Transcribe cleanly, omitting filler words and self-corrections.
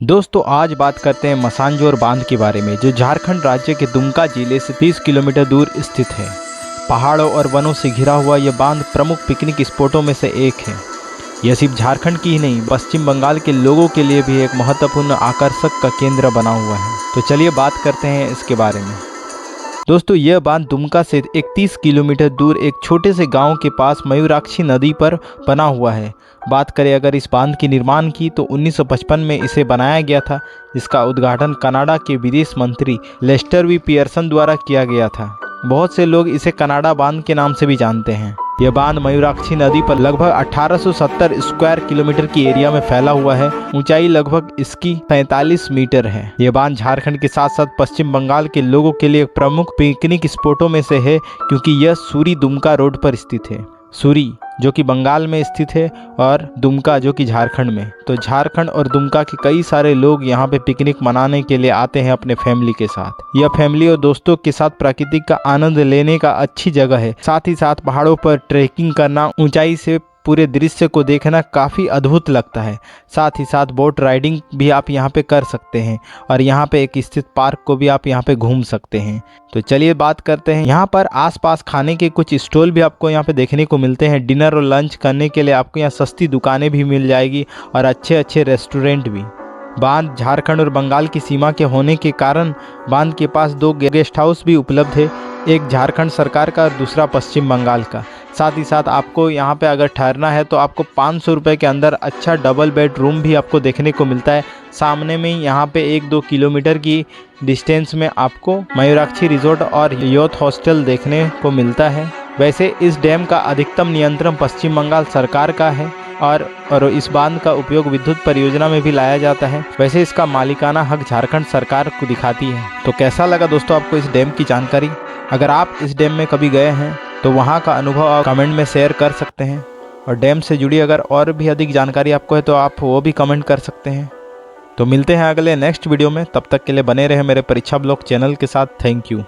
दोस्तों आज बात करते हैं मसानजोर बांध के बारे में, जो झारखंड राज्य के दुमका जिले से 30 किलोमीटर दूर स्थित है। पहाड़ों और वनों से घिरा हुआ यह बांध प्रमुख पिकनिक स्पॉटों में से एक है। यह सिर्फ झारखंड की ही नहीं, पश्चिम बंगाल के लोगों के लिए भी एक महत्वपूर्ण आकर्षक का केंद्र बना हुआ है। तो चलिए बात करते हैं इसके बारे में। दोस्तों यह बांध दुमका से 31 किलोमीटर दूर एक छोटे से गांव के पास मयूराक्षी नदी पर बना हुआ है। बात करें अगर इस बांध की निर्माण की तो 1955 में इसे बनाया गया था, जिसका उद्घाटन कनाडा के विदेश मंत्री लेस्टर वी पियर्सन द्वारा किया गया था। बहुत से लोग इसे कनाडा बांध के नाम से भी जानते हैं। यह बांध मयूराक्षी नदी पर लगभग 1870 स्क्वायर किलोमीटर की एरिया में फैला हुआ है। ऊंचाई लगभग इसकी 43 मीटर है। यह बांध झारखंड के साथ साथ पश्चिम बंगाल के लोगों के लिए एक प्रमुख पिकनिक स्पॉटों में से है, क्योंकि यह सूरी दुमका रोड पर स्थित है। सूरी जो कि बंगाल में स्थित है और दुमका जो कि झारखंड में। तो झारखंड और दुमका के कई सारे लोग यहाँ पे पिकनिक मनाने के लिए आते हैं अपने फैमिली के साथ। यह फैमिली और दोस्तों के साथ प्राकृतिक का आनंद लेने का अच्छी जगह है। साथ ही साथ पहाड़ों पर ट्रैकिंग करना, ऊंचाई से पूरे दृश्य को देखना काफ़ी अद्भुत लगता है। साथ ही साथ बोट राइडिंग भी आप यहाँ पे कर सकते हैं और यहाँ पे एक स्थित पार्क को भी आप यहाँ पे घूम सकते हैं। तो चलिए बात करते हैं, यहाँ पर आसपास खाने के कुछ स्टॉल भी आपको यहाँ पे देखने को मिलते हैं। डिनर और लंच करने के लिए आपको यहाँ सस्ती दुकानें भी मिल जाएगी और अच्छे अच्छे रेस्टोरेंट भी। बांध झारखंड और बंगाल की सीमा के होने के कारण बांध के पास 2 गेस्ट हाउस भी उपलब्ध है, एक झारखंड सरकार का और दूसरा पश्चिम बंगाल का। साथ ही साथ आपको यहाँ पे अगर ठहरना है तो आपको 500 रुपये के अंदर अच्छा डबल बेड रूम भी आपको देखने को मिलता है। सामने में यहाँ पे 1-2 किलोमीटर की डिस्टेंस में आपको मयूराक्षी रिजॉर्ट और यूथ हॉस्टल देखने को मिलता है। वैसे इस डैम का अधिकतम नियंत्रण पश्चिम बंगाल सरकार का है और इस बांध का उपयोग विद्युत परियोजना में भी लाया जाता है। वैसे इसका मालिकाना हक झारखंड सरकार को दिखाती है। तो कैसा लगा दोस्तों आपको इस डैम की जानकारी? अगर आप इस डैम में कभी गए हैं तो वहाँ का अनुभव आप कमेंट में शेयर कर सकते हैं, और डैम से जुड़ी अगर और भी अधिक जानकारी आपको है तो आप वो भी कमेंट कर सकते हैं। तो मिलते हैं अगले नेक्स्ट वीडियो में, तब तक के लिए बने रहे मेरे परीक्षा ब्लॉग चैनल के साथ। Thank you.